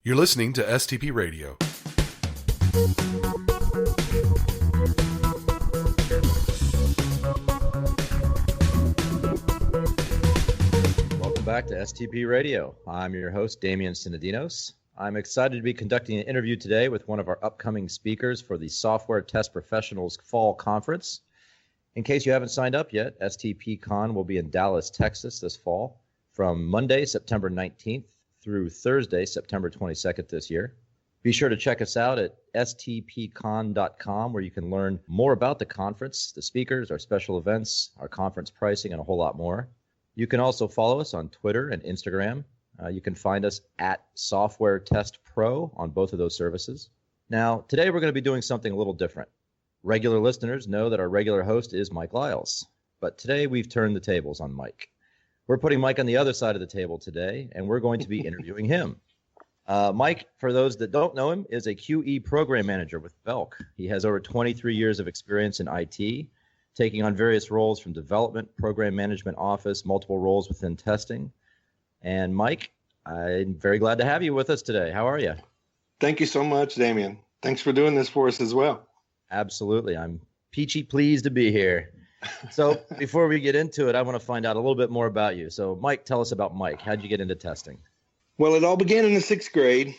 You're listening to STP Radio. Welcome back to STP Radio. I'm your host, Damian Synadinos. I'm excited to be conducting an interview today with one of our upcoming speakers for the Software Test Professionals Fall Conference. In case you haven't signed up yet, STPCon will be in Dallas, Texas this fall from Monday, September 19th through Thursday, September 22nd this year. Be sure to check us out at stpcon.com, where you can learn more about the conference, the speakers, our special events, our conference pricing, and a whole lot more. You can also follow us on Twitter and Instagram. You can find us at SoftwareTestPro on both of those services. Now, today we're going to be doing something a little different. Regular listeners know that our regular host is Mike Lyles, but today we've turned the tables on Mike. We're putting Mike on the other side of the table today, and we're going to be interviewing him. Mike, for those that don't know him, is a QE program manager with Belk. He has over 23 years of experience in IT, taking on various roles from development, program management office, multiple roles within testing. And Mike, I'm very glad to have you with us today. How are you? Thank you so much, Damian. Thanks for doing this for us as well. Absolutely. I'm peachy pleased to be here. So before we get into it, I want to find out a little bit more about you. So Mike, tell us about Mike. How'd you get into testing? Well, it all began in the sixth grade.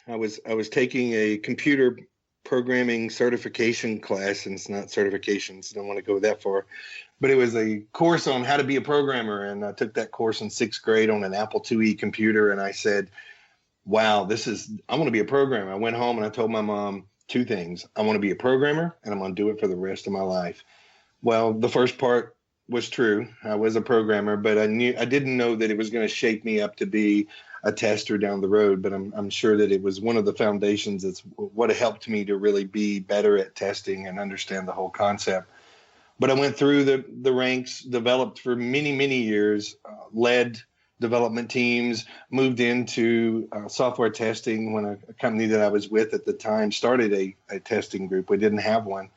I was taking a computer programming certification class, and it's not certification, so I don't want to go that far. But it was a course on how to be a programmer, and I took that course in sixth grade on an Apple IIe computer, and I said, wow, I want to be a programmer. I went home and I told my mom two things. I want to be a programmer, and I'm going to do it for the rest of my life. Well, the first part was true. I was a programmer, but I didn't know that it was going to shape me up to be a tester down the road. But I'm sure that it was one of the foundations. It's what helped me to really be better at testing and understand the whole concept. But I went through the ranks, developed for many, many years, led development teams, moved into software testing when a company that I was with at the time started a testing group. We didn't have one.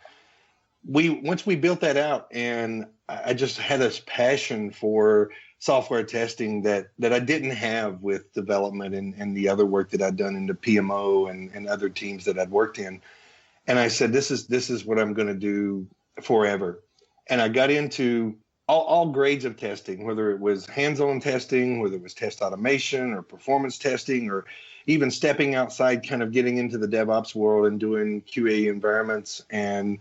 Once we built that out, and I just had this passion for software testing that I didn't have with development and the other work that I'd done in the PMO and other teams that I'd worked in. And I said, this is what I'm going to do forever. And I got into all grades of testing, whether it was hands-on testing, whether it was test automation or performance testing, or even stepping outside, kind of getting into the DevOps world and doing QA environments and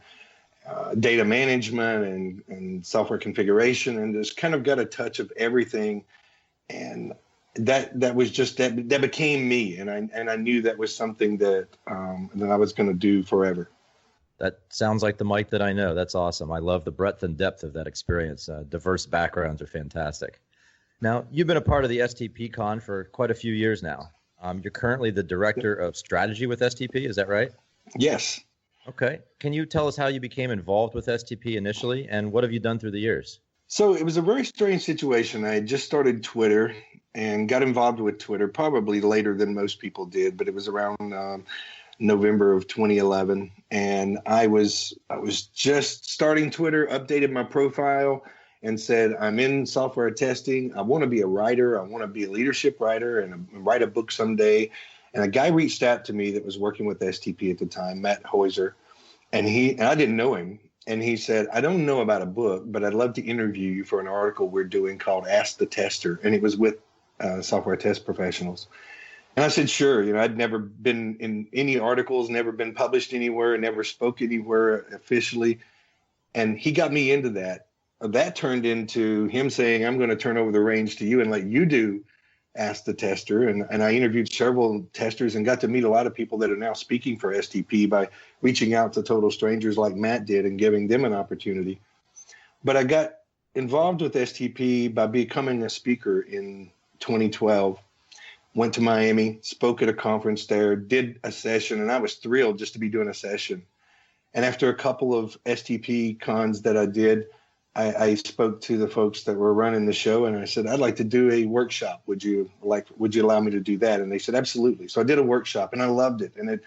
data management and software configuration, and just kind of got a touch of everything. And that was just that became me, and I knew that was something that I was going to do forever. That sounds like the Mike that I know. That's awesome. I love the breadth and depth of that experience. Diverse backgrounds are fantastic. Now, you've been a part of the STPCon for quite a few years now. You're currently the director of strategy with STP. Is that right? Yes. Okay. Can you tell us how you became involved with STP initially, and what have you done through the years? So it was a very strange situation. I had just started Twitter and got involved with Twitter probably later than most people did, but it was around November of 2011. And I was just starting Twitter, updated my profile, and said, I'm in software testing. I want to be a writer. I want to be a leadership writer and write a book someday. And a guy reached out to me that was working with STP at the time, Matt Heuser, and I didn't know him. And he said, I don't know about a book, but I'd love to interview you for an article we're doing called Ask the Tester. And it was with Software Test Professionals. And I said, sure. I'd never been in any articles, never been published anywhere, never spoke anywhere officially. And he got me into that. That turned into him saying, I'm going to turn over the reins to you and let you do Ask the Tester. And I interviewed several testers and got to meet a lot of people that are now speaking for STP by reaching out to total strangers like Matt did and giving them an opportunity. But I got involved with STP by becoming a speaker in 2012. Went to Miami, spoke at a conference there, did a session, and I was thrilled just to be doing a session. And after a couple of STP cons that I did, I spoke to the folks that were running the show, and I said, I'd like to do a workshop. Would you allow me to do that? And they said, absolutely. So I did a workshop, and I loved it. And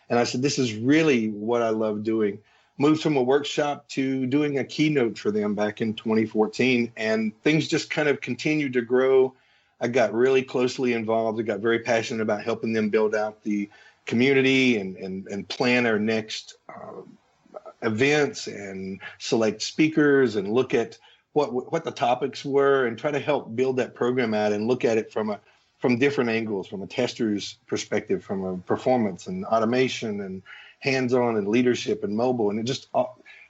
I said, this is really what I love doing. Moved from a workshop to doing a keynote for them back in 2014, and things just kind of continued to grow. I got really closely involved. I got very passionate about helping them build out the community and plan our next events and select speakers and look at what the topics were and try to help build that program out and look at it from different angles, from a tester's perspective, from a performance and automation and hands-on and leadership and mobile, and just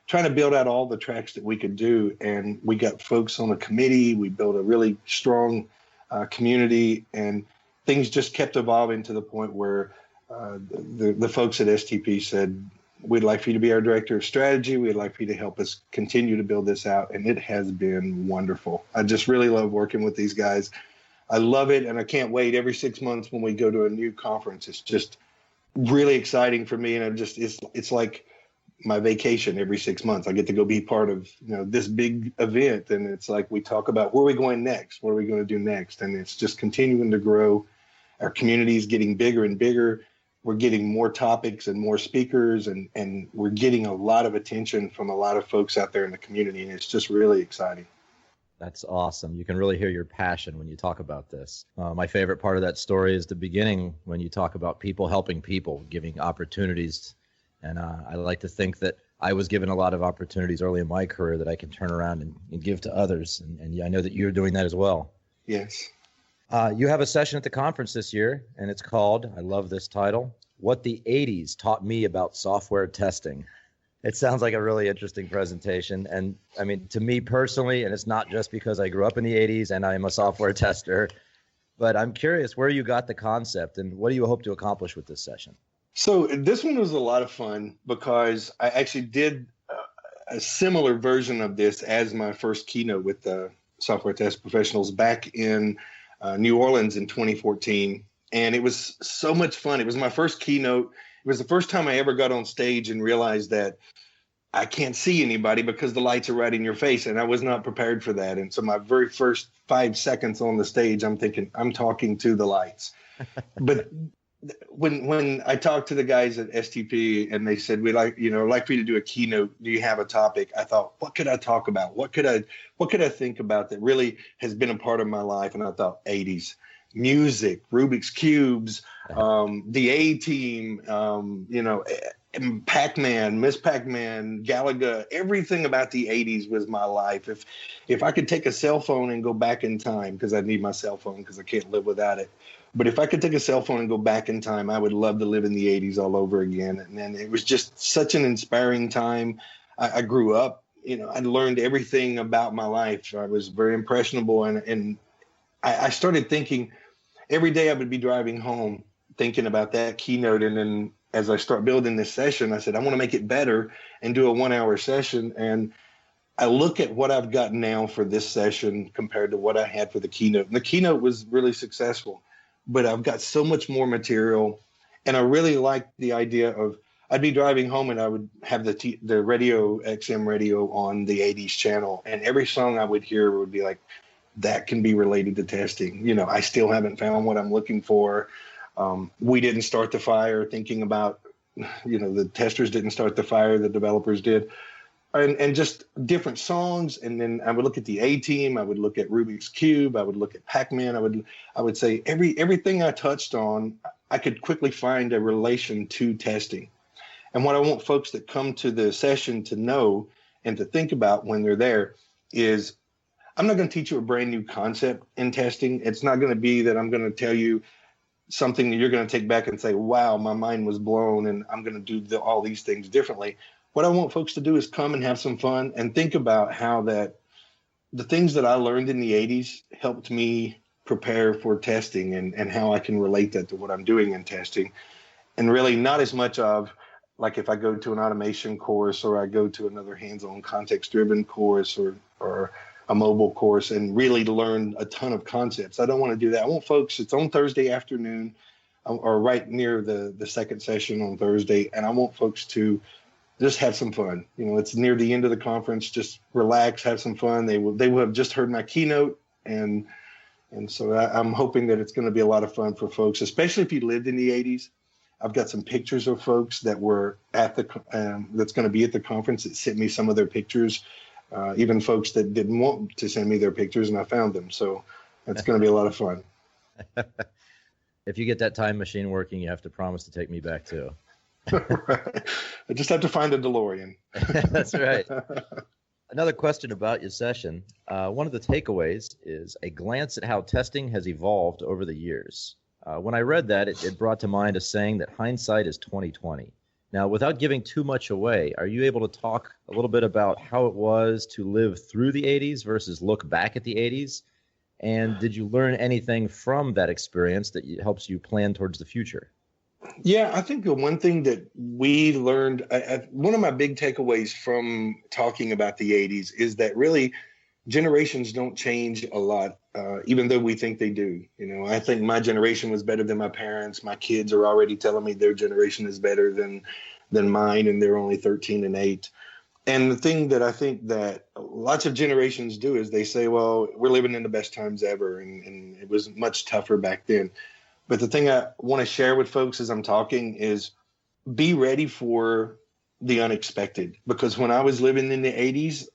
trying to build out all the tracks that we could do. And we got folks on the committee. We built a really strong community, and things just kept evolving to the point where the folks at STP said, we'd like for you to be our director of strategy. We'd like for you to help us continue to build this out. And it has been wonderful. I just really love working with these guys. I love it. And I can't wait every 6 months when we go to a new conference. It's just really exciting for me. And it's like my vacation every 6 months. I get to go be part of, this big event. And it's like, we talk about where are we going next? What are we going to do next? And it's just continuing to grow. Our community is getting bigger and bigger. We're getting more topics and more speakers, and we're getting a lot of attention from a lot of folks out there in the community, and it's just really exciting. That's awesome. You can really hear your passion when you talk about this. My favorite part of that story is the beginning when you talk about people helping people, giving opportunities. And I like to think that I was given a lot of opportunities early in my career that I can turn around and give to others. And I know that you're doing that as well. Yes. You have a session at the conference this year, and it's called, I love this title, What the 80s Taught Me About Software Testing. It sounds like a really interesting presentation. And I mean, to me personally, and it's not just because I grew up in the 80s and I'm a software tester, but I'm curious where you got the concept and what do you hope to accomplish with this session? So this one was a lot of fun because I actually did a similar version of this as my first keynote with the Software Test Professionals back in New Orleans in 2014. And it was so much fun. It was my first keynote. It was the first time I ever got on stage and realized that I can't see anybody because the lights are right in your face. And I was not prepared for that. And so my very first 5 seconds on the stage, I'm thinking, I'm talking to the lights. But when I talked to the guys at STP and they said, we'd like for you to do a keynote. Do you have a topic? I thought, what could I talk about? What could I think about that really has been a part of my life? And I thought 80s music, Rubik's Cubes, the A-Team, Pac-Man, Miss Pac-Man, Galaga, everything about the 80s was my life. If I could take a cell phone and go back in time, because I need my cell phone because I can't live without it. But if I could take a cell phone and go back in time, I would love to live in the 80s all over again. And then it was just such an inspiring time. I grew up, I learned everything about my life. I was very impressionable. And I started thinking every day I would be driving home thinking about that keynote. And then as I start building this session, I said, I want to make it better and do a 1-hour session. And I look at what I've got now for this session compared to what I had for the keynote. And the keynote was really successful. But I've got so much more material, and I really like the idea of I'd be driving home and I would have the radio, XM radio on the 80s channel, and every song I would hear would be like, that can be related to testing. I still haven't found what I'm looking for. We didn't start the fire thinking about, the testers didn't start the fire, the developers did. And just different songs. And then I would look at the A-Team. I would look at Rubik's Cube. I would look at Pac-Man. I would say everything I touched on, I could quickly find a relation to testing. And what I want folks that come to the session to know and to think about when they're there is I'm not going to teach you a brand new concept in testing. It's not going to be that I'm going to tell you something that you're going to take back and say, wow, my mind was blown and I'm going to do all these things differently. What I want folks to do is come and have some fun and think about how that the things that I learned in the 80s helped me prepare for testing and how I can relate that to what I'm doing in testing. And really not as much of like if I go to an automation course or I go to another hands-on context-driven course or a mobile course and really learn a ton of concepts. I don't want to do that. I want folks, it's on Thursday afternoon or right near the second session on Thursday. And I want folks to just have some fun. It's near the end of the conference. Just relax, have some fun. They will have just heard my keynote, and so I'm hoping that it's going to be a lot of fun for folks, especially if you lived in the 80s. I've got some pictures of folks that were at that's going to be at the conference that sent me some of their pictures, even folks that didn't want to send me their pictures, and I found them. So That's going to be a lot of fun. If you get that time machine working, you have to promise to take me back too. Right. I just have to find a DeLorean. That's right. Another question about your session. One of the takeaways is a glance at how testing has evolved over the years. When I read that, it brought to mind a saying that hindsight is 20/20. Now, without giving too much away, are you able to talk a little bit about how it was to live through the 80s versus look back at the 80s? And did you learn anything from that experience that helps you plan towards the future? Yeah, I think the one thing that we learned, one of my big takeaways from talking about the 80s is that really generations don't change a lot, even though we think they do. I think my generation was better than my parents. My kids are already telling me their generation is better than mine, and they're only 13 and 8. And the thing that I think that lots of generations do is they say, well, we're living in the best times ever, and it was much tougher back then. But the thing I want to share with folks as I'm talking is be ready for the unexpected. Because when I was living in the 80s,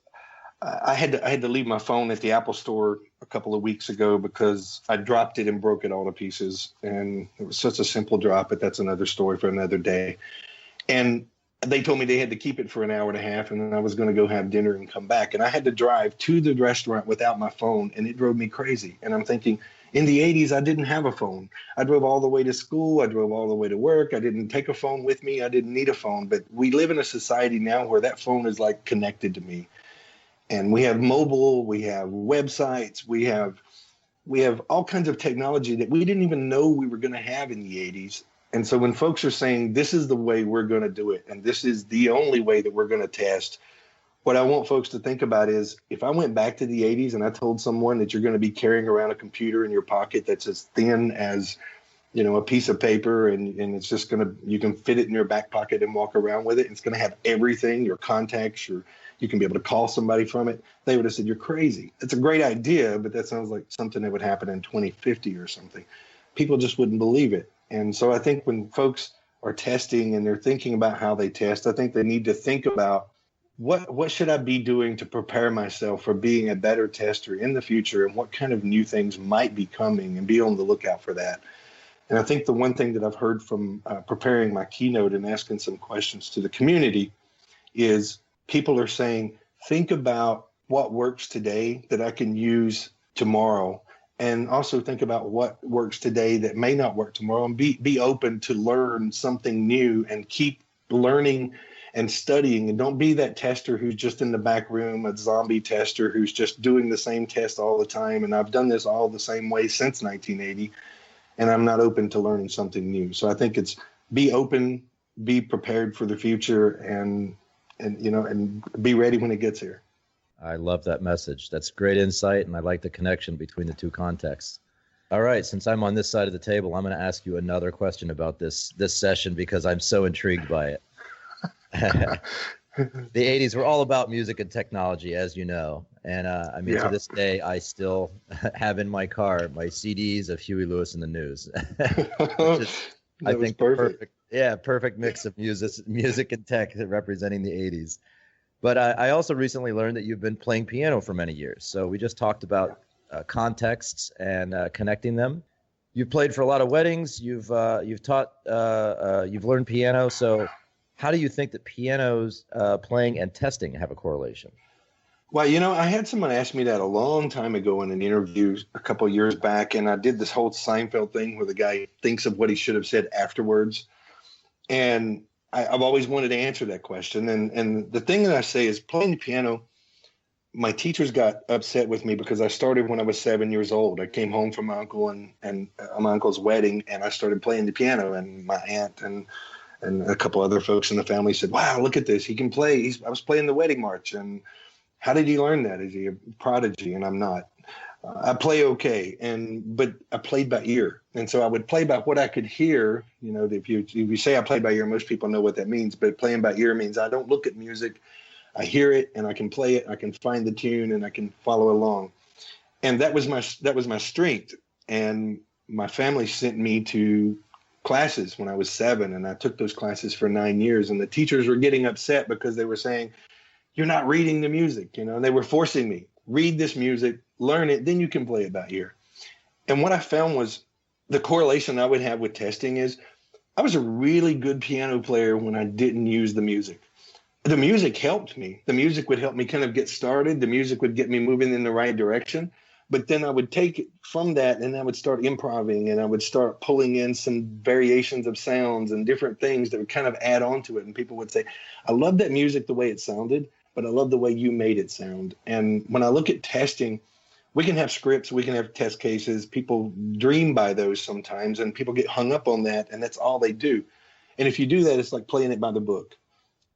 I had to leave my phone at the Apple store a couple of weeks ago because I dropped it and broke it all to pieces. And it was such a simple drop, but that's another story for another day. And they told me they had to keep it for an hour and a half, and then I was going to go have dinner and come back. And I had to drive to the restaurant without my phone, and it drove me crazy. And I'm thinking, in the 80s, I didn't have a phone. I drove all the way to school. I drove all the way to work. I didn't take a phone with me. I didn't need a phone. But we live in a society now where that phone is like connected to me. And we have mobile, we have websites, we have all kinds of technology that we didn't even know we were going to have in the 80s. And so when folks are saying, this is the way we're going to do it, and this is the only way that we're going to test, what I want folks to think about is if I went back to the 80s and I told someone that you're going to be carrying around a computer in your pocket that's as thin as, a piece of paper, and it's just you can fit it in your back pocket and walk around with it. It's going to have everything, your contacts, you can be able to call somebody from it. They would have said, you're crazy. It's a great idea, but that sounds like something that would happen in 2050 or something. People just wouldn't believe it. And so I think when folks are testing and they're thinking about how they test, I think they need to think about what should I be doing to prepare myself for being a better tester in the future, and what kind of new things might be coming, and be on the lookout for that. And I think the one thing that I've heard from preparing my keynote and asking some questions to the community is people are saying, think about what works today that I can use tomorrow, and also think about what works today that may not work tomorrow, and be open to learn something new and keep learning and studying. And don't be that tester who's just in the back room, a zombie tester who's just doing the same test all the time. And I've done this all the same way since 1980, and I'm not open to learning something new. So I think it's be open, be prepared for the future, and be ready when it gets here. I love that message. That's great insight, and I like the connection between the two contexts. All right, since I'm on this side of the table, I'm going to ask you another question about this session because I'm so intrigued by it. The 80s were all about music and technology, as you know. And to this day, I still have in my car my CDs of Huey Lewis and the News. I think perfect mix of music and tech representing the 80s. But I also recently learned that you've been playing piano for many years. So we just talked about contexts and connecting them. You've played for a lot of weddings. You've taught. You've learned piano. So how do you think that piano's playing and testing have a correlation? Well, I had someone ask me that a long time ago in an interview a couple of years back, and I did this whole Seinfeld thing where the guy thinks of what he should have said afterwards. And I've always wanted to answer that question. And the thing that I say is playing the piano, my teachers got upset with me because I started when I was 7 years old. I came home from my uncle and my uncle's wedding, and I started playing the piano, and my aunt and a couple other folks in the family said, wow, look at this. He can play. I was playing the wedding march. And how did he learn that? Is he a prodigy? And I'm not. I play okay, but I played by ear. And so I would play by what I could hear. If you say I play by ear, most people know what that means. But playing by ear means I don't look at music. I hear it, and I can play it. I can find the tune, and I can follow along. And that was my strength. And my family sent me to classes when I was 7, and I took those classes for 9 years. And the teachers were getting upset because they were saying, you're not reading the music, and they were forcing me, read this music, learn it, then you can play it by ear. And what I found was the correlation I would have with testing is I was a really good piano player when I didn't use the music. The music helped me. The music would help me kind of get started. The music would get me moving in the right direction. But then I would take it from that and I would start improvising, and I would start pulling in some variations of sounds and different things that would kind of add on to it. And people would say, I love that music the way it sounded, but I love the way you made it sound. And when I look at testing, we can have scripts, we can have test cases. People dream by those sometimes, and people get hung up on that, and that's all they do. And if you do that, it's like playing it by the book.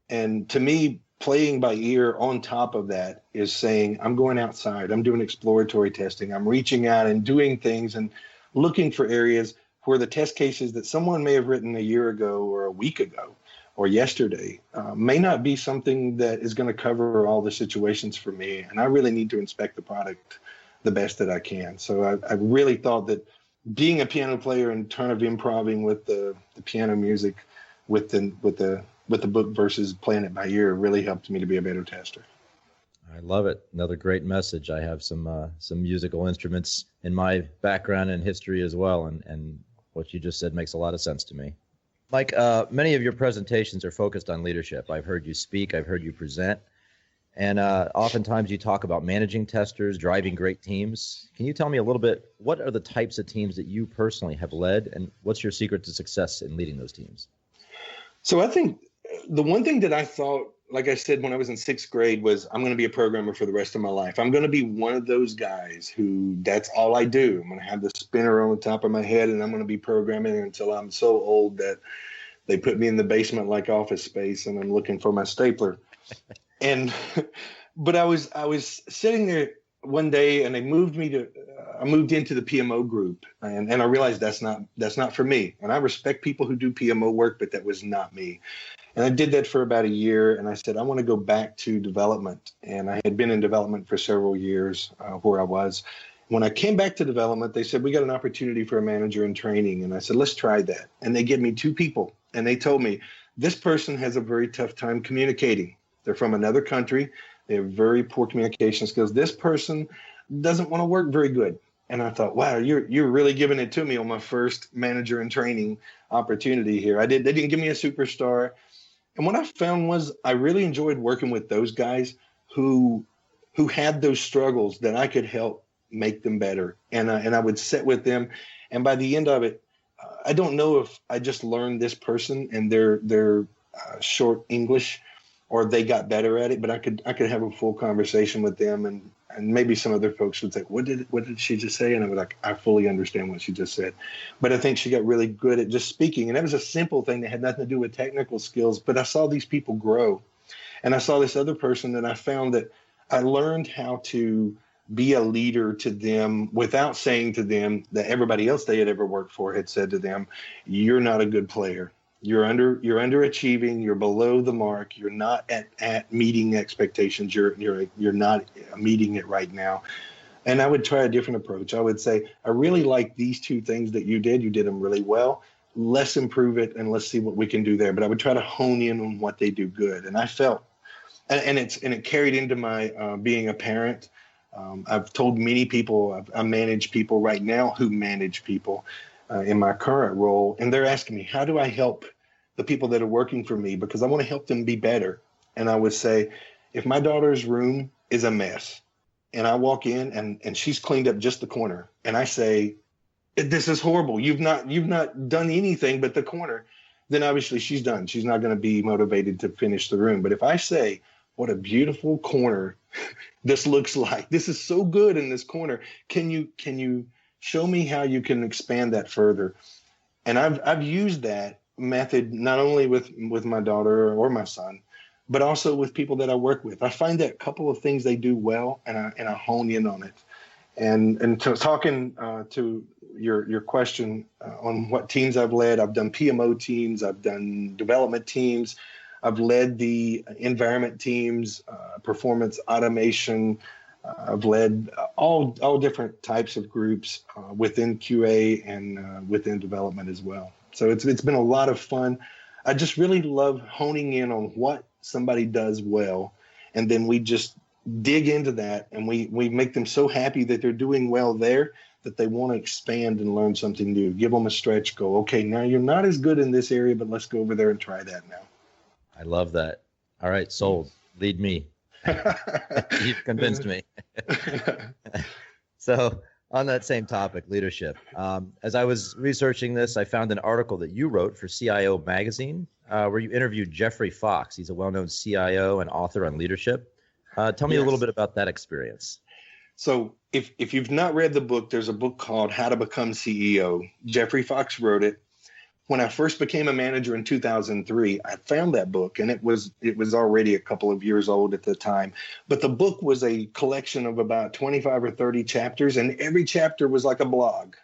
And to me, playing by ear on top of that is saying, I'm going outside, I'm doing exploratory testing, I'm reaching out and doing things and looking for areas where the test cases that someone may have written a year ago or a week ago or yesterday may not be something that is going to cover all the situations for me. And I really need to inspect the product the best that I can. So I really thought that being a piano player and kind of improvising with the piano music with the book versus playing it by ear really helped me to be a better tester. I love it. Another great message. I have some musical instruments in my background and history as well, and what you just said makes a lot of sense to me. Mike, many of your presentations are focused on leadership. I've heard you speak, I've heard you present, and oftentimes you talk about managing testers, driving great teams. Can you tell me a little bit, what are the types of teams that you personally have led, and what's your secret to success in leading those teams? So I think the one thing that I thought, like I said, when I was in sixth grade was I'm going to be a programmer for the rest of my life. I'm going to be one of those guys who that's all I do. I'm going to have the spinner on the top of my head, and I'm going to be programming until I'm so old that they put me in the basement like Office Space and I'm looking for my stapler. But I was sitting there one day, and I moved into the PMO group, and I realized that's not for me. And I respect people who do PMO work, but that was not me. And I did that for about a year, and I said, I want to go back to development. And I had been in development for several years where I was. When I came back to development, they said, we got an opportunity for a manager in training. And I said, let's try that. And they gave me two people, and they told me, this person has a very tough time communicating. They're from another country. They have very poor communication skills. This person doesn't want to work very good. And I thought, wow, you're really giving it to me on my first manager in training opportunity here. They didn't give me a superstar. And what I found was I really enjoyed working with those guys who had those struggles that I could help make them better. And I would sit with them. And by the end of it, I don't know if I just learned this person and their short English, or they got better at it, but I could have a full conversation with them, and maybe some other folks would say, what did she just say? And I was like, I fully understand what she just said. But I think she got really good at just speaking. And that was a simple thing that had nothing to do with technical skills, but I saw these people grow. And I saw this other person that I found that I learned how to be a leader to them without saying to them that everybody else they had ever worked for had said to them, you're not a good player. You're underachieving. You're below the mark. You're not at meeting expectations. You're not meeting it right now. And I would try a different approach. I would say, I really like these two things that you did. You did them really well. Let's improve it, and let's see what we can do there. But I would try to hone in on what they do good. And I felt, and it carried into my being a parent. I've told many people, I manage people right now who manage people. In my current role, and they're asking me, how do I help the people that are working for me? Because I want to help them be better. And I would say, if my daughter's room is a mess and I walk in and she's cleaned up just the corner, and I say, this is horrible, you've not done anything but the corner, then obviously she's done. She's not going to be motivated to finish the room. But if I say, what a beautiful corner this looks like, this is so good in this corner, can you show me how you can expand that further? And I've used that method not only with my daughter or my son, but also with people that I work with. I find that a couple of things they do well, and I hone in on it. And to talking to your question on what teams I've led, I've done PMO teams, I've done development teams, I've led the environment teams, performance automation. I've led all different types of groups within QA and within development as well. So it's been a lot of fun. I just really love honing in on what somebody does well, and then we just dig into that, and we make them so happy that they're doing well there that they want to expand and learn something new. Give them a stretch. Go, okay, now you're not as good in this area, but let's go over there and try that now. I love that. All right, sold. Lead me. You've convinced me. So on that same topic, leadership, as I was researching this, I found an article that you wrote for CIO Magazine where you interviewed Jeffrey Fox. He's a well-known CIO and author on leadership. Tell me a little bit about that experience. So if you've not read the book, there's a book called How to Become CEO. Jeffrey Fox wrote it. When I first became a manager in 2003, I found that book, and it was already a couple of years old at the time. But the book was a collection of about 25 or 30 chapters, and every chapter was like a blog.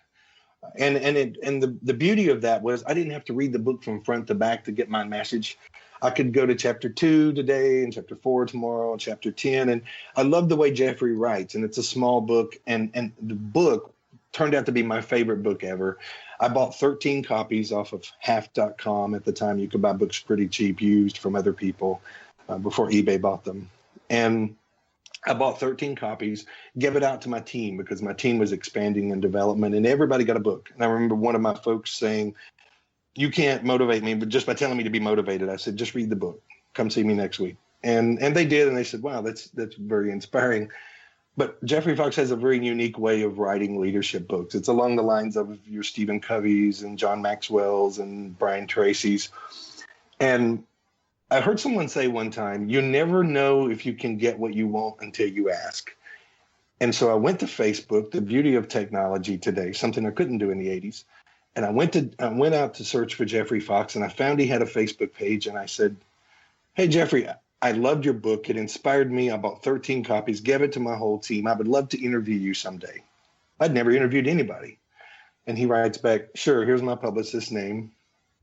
And the beauty of that was I didn't have to read the book from front to back to get my message. I could go to chapter 2 today and chapter 4 tomorrow and chapter 10. And I love the way Jeffrey writes, and it's a small book, and the book turned out to be my favorite book ever. I bought 13 copies off of half.com. At the time, you could buy books pretty cheap used from other people before eBay bought them. And I bought 13 copies, gave it out to my team because my team was expanding in development, and everybody got a book. And I remember one of my folks saying, "You can't motivate me, but just by telling me to be motivated." I said, "Just read the book. Come see me next week." And they did, and they said, "Wow, that's very inspiring." But Jeffrey Fox has a very unique way of writing leadership books. It's along the lines of your Stephen Covey's and John Maxwell's and Brian Tracy's. And I heard someone say one time, you never know if you can get what you want until you ask. And so I went to Facebook, the beauty of technology today, something I couldn't do in the 80s. And I went out to search for Jeffrey Fox, and I found he had a Facebook page. And I said, "Hey, Jeffrey, I loved your book. It inspired me. I bought 13 copies, gave it to my whole team. I would love to interview you someday." I'd never interviewed anybody. And he writes back, "Sure, here's my publicist's name."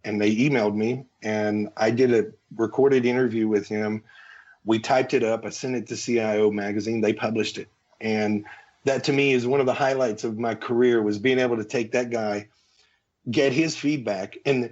And they emailed me, and I did a recorded interview with him. We typed it up. I sent it to CIO Magazine. They published it. And that to me is one of the highlights of my career, was being able to take that guy, get his feedback. And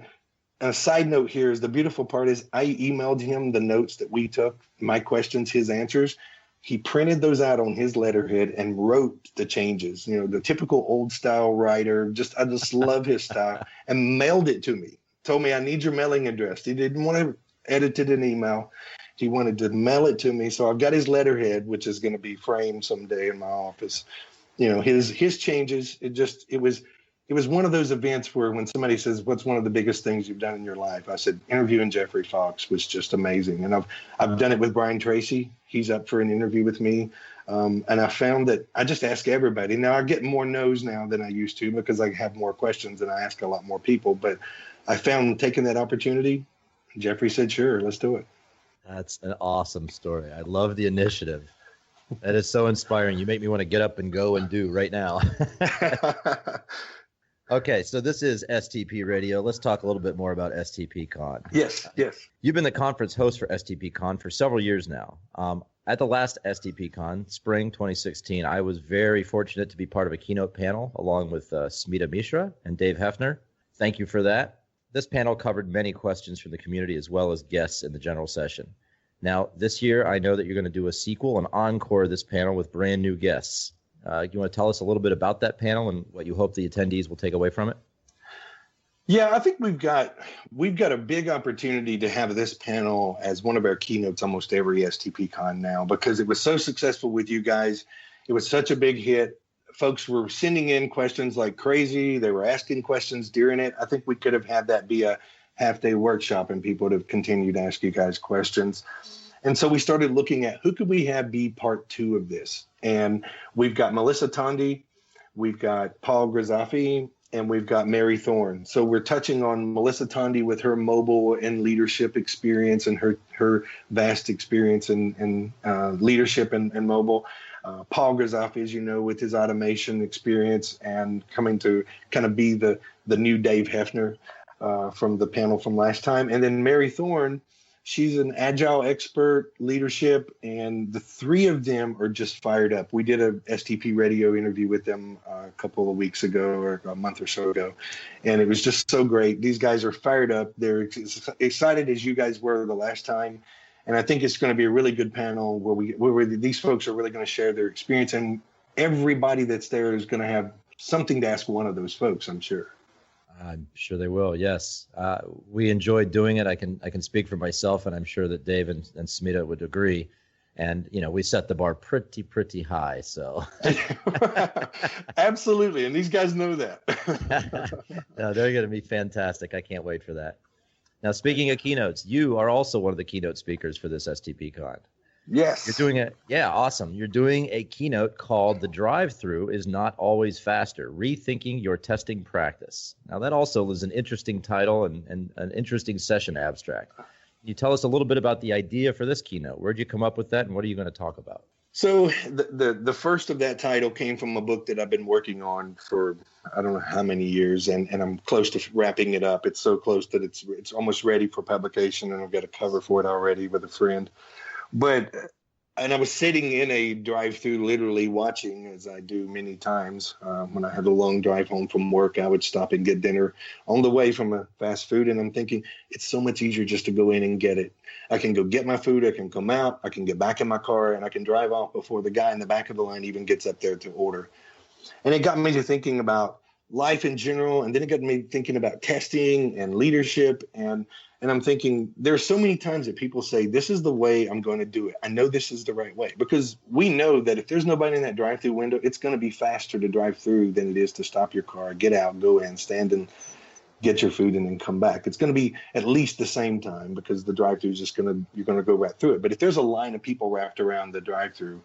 a side note here is the beautiful part is I emailed him the notes that we took, my questions, his answers. He printed those out on his letterhead and wrote the changes, the typical old style writer. I just love his style, and mailed it to me. Told me, "I need your mailing address." He didn't want to edit it in email. He wanted to mail it to me. So I've got his letterhead, which is going to be framed someday in my office. His changes. It was one of those events where when somebody says, "What's one of the biggest things you've done in your life?" I said, interviewing Jeffrey Fox was just amazing. And I've done it with Brian Tracy. He's up for an interview with me. And I found that I just ask everybody. Now I get more no's now than I used to because I have more questions and I ask a lot more people. But I found taking that opportunity, Jeffrey said, "Sure, let's do it." That's an awesome story. I love the initiative. That is so inspiring. You make me want to get up and go and do right now. Okay, so this is STP Radio. Let's talk a little bit more about STPCon. Yes. You've been the conference host for STPCon for several years now. At the last STPCon, spring 2016, I was very fortunate to be part of a keynote panel along with Smita Mishra and Dave Hefner. Thank you for that. This panel covered many questions from the community as well as guests in the general session. Now, this year, I know that you're going to do a sequel, an encore of this panel with brand new guests. You want to tell us a little bit about that panel and what you hope the attendees will take away from it? Yeah, I think we've got a big opportunity to have this panel as one of our keynotes almost every STPCon now, because it was so successful with you guys. It was such a big hit. Folks were sending in questions like crazy. They were asking questions during it. I think we could have had that be a half-day workshop and people would have continued to ask you guys questions. And so we started looking at who could we have be part 2 of this. And we've got Melissa Tondi, we've got Paul Grazafi, and we've got Mary Thorne. So we're touching on Melissa Tondi with her mobile and leadership experience and her vast experience in leadership and mobile. Paul Grazafi, as you know, with his automation experience and coming to kind of be the new Dave Hefner from the panel from last time. And then Mary Thorne, she's an agile expert, leadership, and the three of them are just fired up. We did a STP Radio interview with them a couple of weeks ago or a month or so ago, and it was just so great. These guys are fired up. They're excited as you guys were the last time, and I think it's going to be a really good panel where these folks are really going to share their experience, and everybody that's there is going to have something to ask one of those folks, I'm sure. I'm sure they will. Yes. We enjoyed doing it. I can speak for myself, and I'm sure that Dave and Smita would agree. And, we set the bar pretty high. So absolutely. And these guys know that. No, they're going to be fantastic. I can't wait for that. Now, speaking of keynotes, you are also one of the keynote speakers for this STPCon. Yes. You're doing it. Yeah, awesome. You're doing a keynote called "The Drive-Through is Not Always Faster: Rethinking Your Testing Practice." Now, that also is an interesting title and an interesting session abstract. Can you tell us a little bit about the idea for this keynote? Where'd you come up with that, and what are you going to talk about? So the first of that title came from a book that I've been working on for I don't know how many years, and I'm close to wrapping it up. It's so close that it's almost ready for publication, and I've got a cover for it already with a friend. And I was sitting in a drive-through, literally watching, as I do many times. When I had a long drive home from work, I would stop and get dinner on the way from a fast food. And I'm thinking, it's so much easier just to go in and get it. I can go get my food. I can come out. I can get back in my car, and I can drive off before the guy in the back of the line even gets up there to order. And it got me to thinking about life in general. And then it got me thinking about testing and leadership. And I'm thinking, there are so many times that people say, this is the way I'm going to do it. I know this is the right way, because we know that if there's nobody in that drive-through window, it's going to be faster to drive through than it is to stop your car, get out, go in, stand and get your food, and then come back. It's going to be at least the same time, because the drive-through is just you're going to go right through it. But if there's a line of people wrapped around the drive-through,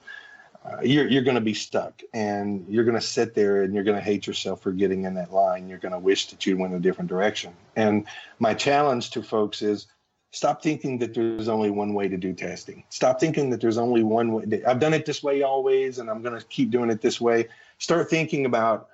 you're going to be stuck, and you're going to sit there and you're going to hate yourself for getting in that line. You're going to wish that you went a different direction. And my challenge to folks is, stop thinking that there's only one way to do testing. Stop thinking that there's only one way. I've done it this way always, and I'm going to keep doing it this way. Start thinking about,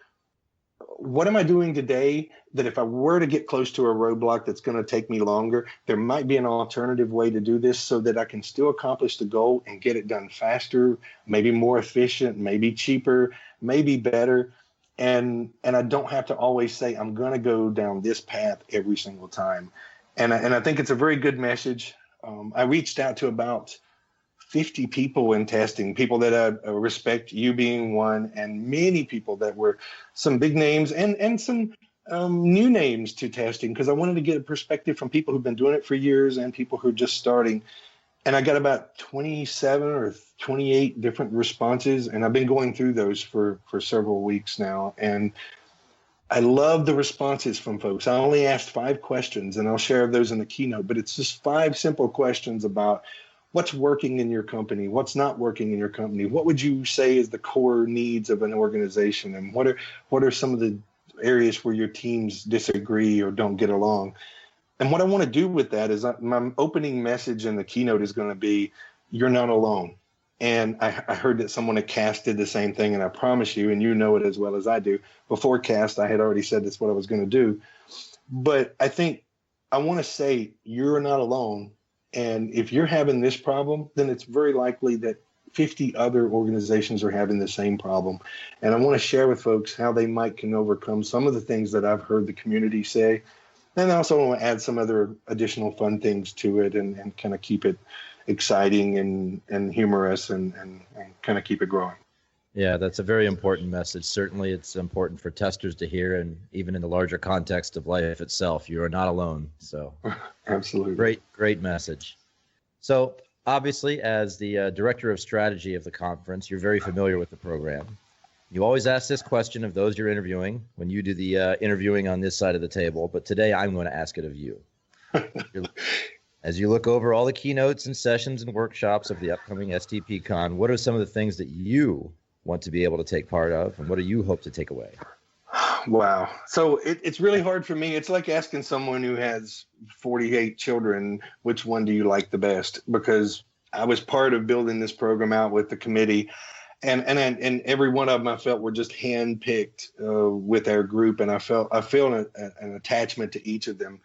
what am I doing today that if I were to get close to a roadblock that's going to take me longer, there might be an alternative way to do this so that I can still accomplish the goal and get it done faster, maybe more efficient, maybe cheaper, maybe better. And I don't have to always say, I'm going to go down this path every single time. And I think it's a very good message. I reached out to about 50 people in testing, people that I respect, you being one, and many people that were some big names and some new names to testing, because I wanted to get a perspective from people who've been doing it for years and people who are just starting. And I got about 27 or 28 different responses, and I've been going through those for several weeks now. And I love the responses from folks. I only asked 5 questions, and I'll share those in the keynote, but it's just 5 simple questions about what's working in your company, what's not working in your company, what would you say is the core needs of an organization, and what are some of the areas where your teams disagree or don't get along. And what I want to do with that is my opening message in the keynote is going to be, you're not alone. And I heard that someone at CAST did the same thing, and I promise you, and you know it as well as I do, before CAST, I had already said that's what I was going to do. But I think I want to say, you're not alone. And if you're having this problem, then it's very likely that 50 other organizations are having the same problem. And I want to share with folks how they can overcome some of the things that I've heard the community say. And I also want to add some other additional fun things to it and kind of keep it exciting and humorous and kind of keep it growing. Yeah, that's a very important message. Certainly it's important for testers to hear, and even in the larger context of life itself, you are not alone. So absolutely. Great message. So obviously, as the director of strategy of the conference, you're very familiar with the program. You always ask this question of those you're interviewing when you do the interviewing on this side of the table, but today I'm going to ask it of you. As you look over all the keynotes and sessions and workshops of the upcoming STPCon, what are some of the things that you want to be able to take part of, and what do you hope to take away? Wow. So it's really hard for me. It's like asking someone who has 48 children, which one do you like the best? Because I was part of building this program out with the committee, and every one of them I felt were just handpicked with our group, and I feel an attachment to each of them.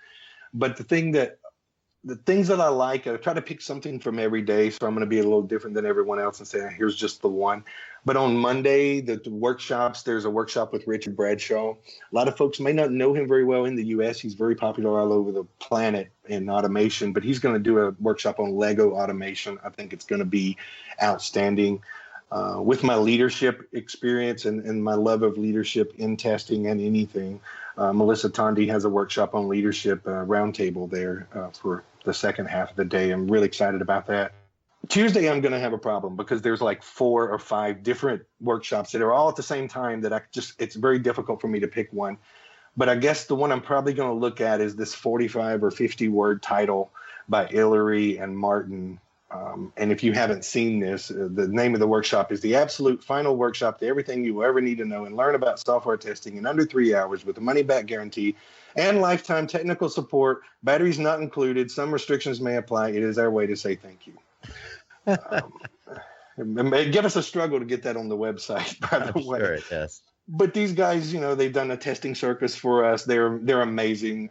But the things that I like, I try to pick something from every day. So I'm going to be a little different than everyone else and say, here's just the one. But on Monday, the workshops, there's a workshop with Richard Bradshaw. A lot of folks may not know him very well in the U.S. He's very popular all over the planet in automation, but he's going to do a workshop on Lego automation. I think it's going to be outstanding. with my leadership experience and my love of leadership in testing and anything. Melissa Tondi has a workshop on leadership roundtable there for the second half of the day. I'm really excited about that. Tuesday, I'm going to have a problem because there's like 4 or 5 different workshops that are all at the same time that it's very difficult for me to pick one. But I guess the one I'm probably going to look at is this 45 or 50 word title by Hillary and Martin. And if you haven't seen this, the name of the workshop is the absolute final workshop to everything you will ever need to know and learn about software testing in under 3 hours with a money-back guarantee and lifetime technical support. Batteries not included. Some restrictions may apply. It is our way to say thank you. It may give us a struggle to get that on the website, by the way. Sure, yes. But these guys, they've done a testing circus for us. They're amazing.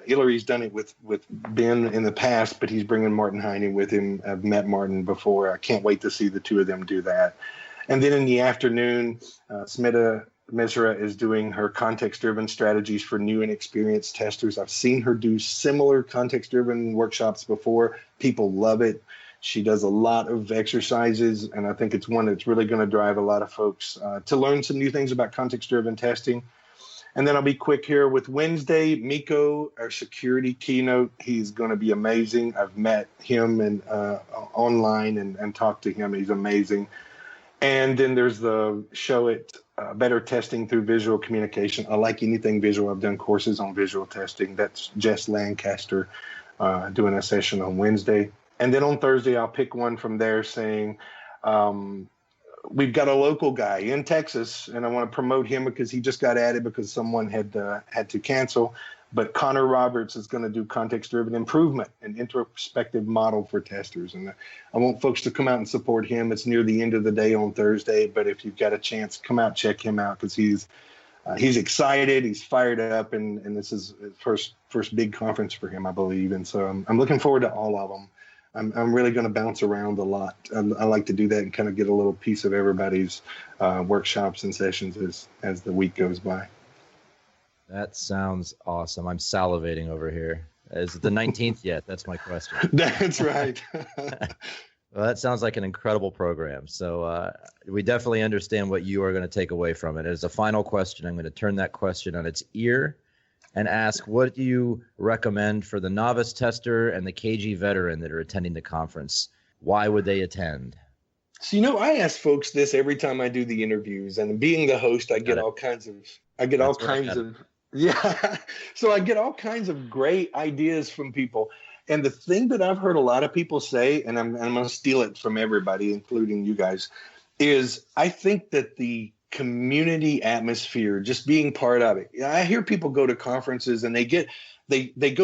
Hillary's done it with Ben in the past, but he's bringing Martin Heine with him. I've met Martin before. I can't wait to see the two of them do that. And then in the afternoon, Smita Misra is doing her context-driven strategies for new and experienced testers. I've seen her do similar context-driven workshops before. People love it. She does a lot of exercises, and I think it's one that's really going to drive a lot of folks to learn some new things about context-driven testing. And then I'll be quick here with Wednesday. Miko, our security keynote, he's going to be amazing. I've met him and online and talked to him. He's amazing. And then there's the Show It, Better Testing Through Visual Communication. I like anything visual. I've done courses on visual testing. That's Jess Lancaster doing a session on Wednesday. And then on Thursday, I'll pick one from there saying, we've got a local guy in Texas, and I want to promote him because he just got added because someone had to cancel. But Connor Roberts is going to do context-driven improvement, an introspective model for testers. And I want folks to come out and support him. It's near the end of the day on Thursday, but if you've got a chance, come out, check him out because he's excited, he's fired up, and this is his first big conference for him, I believe. And so I'm looking forward to all of them. I'm really going to bounce around a lot. I like to do that and kind of get a little piece of everybody's workshops and sessions as the week goes by. That sounds awesome. I'm salivating over here. Is it the 19th yet? That's my question. That's right. Well, that sounds like an incredible program. So we definitely understand what you are going to take away from it. As a final question, I'm going to turn that question on its ear and ask, what do you recommend for the novice tester and the KG veteran that are attending the conference? Why would they attend? So, I ask folks this every time I do the interviews, and being the host, I get all kinds of great ideas from people. And the thing that I've heard a lot of people say, and I'm going to steal it from everybody, including you guys, is I think that the community atmosphere, just being part of it. I hear people go to conferences and they go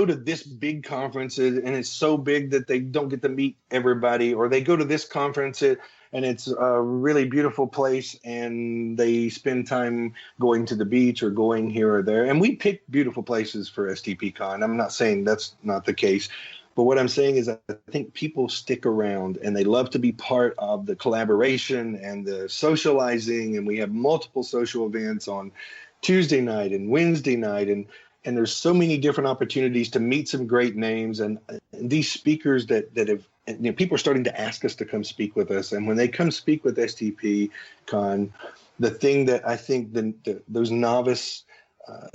to this big conference and it's so big that they don't get to meet everybody, or they go to this conference and it's a really beautiful place and they spend time going to the beach or going here or there. And we pick beautiful places for STPCon. I'm not saying that's not the case. But what I'm saying is I think people stick around and they love to be part of the collaboration and the socializing. And we have multiple social events on Tuesday night and Wednesday night. And there's so many different opportunities to meet some great names. And these speakers that have, people are starting to ask us to come speak with us. And when they come speak with STPCon, the thing that I think those novice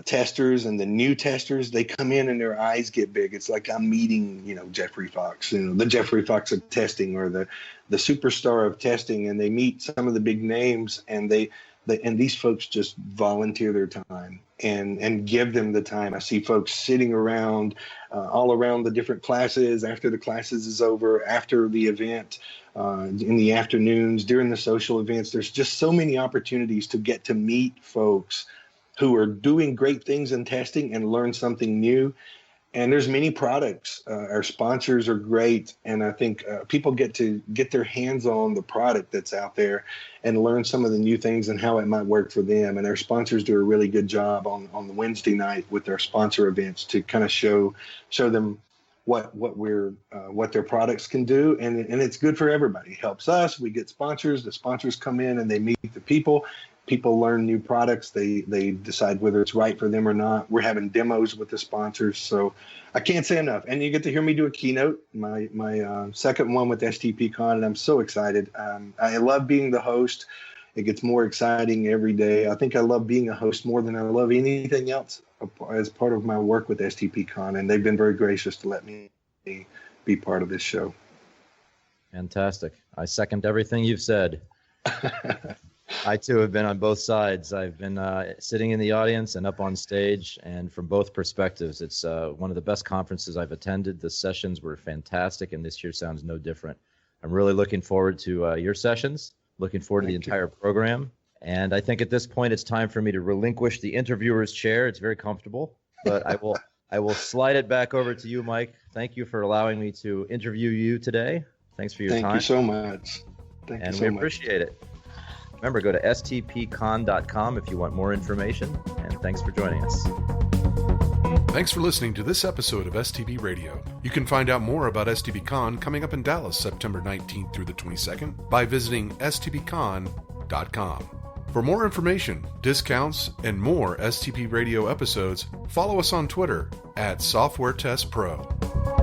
testers and the new testers, they come in and their eyes get big. It's like I'm meeting, Jeffrey Fox, the Jeffrey Fox of testing, or the superstar of testing, and they meet some of the big names, and and these folks just volunteer their time and give them the time. I see folks sitting around all around the different classes after the classes is over, after the event, in the afternoons, during the social events. There's just so many opportunities to get to meet folks who are doing great things in testing and learn something new. And there's many products. Our sponsors are great. And I think people get to get their hands on the product that's out there and learn some of the new things and how it might work for them. And our sponsors do a really good job on the Wednesday night with their sponsor events to kind of show them what their products can do. And it's good for everybody. It helps us. We get sponsors. The sponsors come in and they meet the people. People learn new products. They decide whether it's right for them or not. We're having demos with the sponsors. So I can't say enough. And you get to hear me do a keynote, my second one with STPCon, and I'm so excited. I love being the host. It gets more exciting every day. I think I love being a host more than I love anything else as part of my work with STPCon, and they've been very gracious to let me be part of this show. Fantastic. I second everything you've said. I, too, have been on both sides. I've been sitting in the audience and up on stage, and from both perspectives, it's one of the best conferences I've attended. The sessions were fantastic, and this year sounds no different. I'm really looking forward to your sessions, looking forward to the entire program, and I think at this point it's time for me to relinquish the interviewer's chair. It's very comfortable, but I will slide it back over to you, Mike. Thank you for allowing me to interview you today. Thanks for your time. Thank you so much. And we appreciate it. Remember, go to STPCon.com if you want more information, and thanks for joining us. Thanks for listening to this episode of STP Radio. You can find out more about STPCon coming up in Dallas September 19th through the 22nd by visiting STPCon.com. For more information, discounts, and more STP Radio episodes, follow us on Twitter at SoftwareTestPro.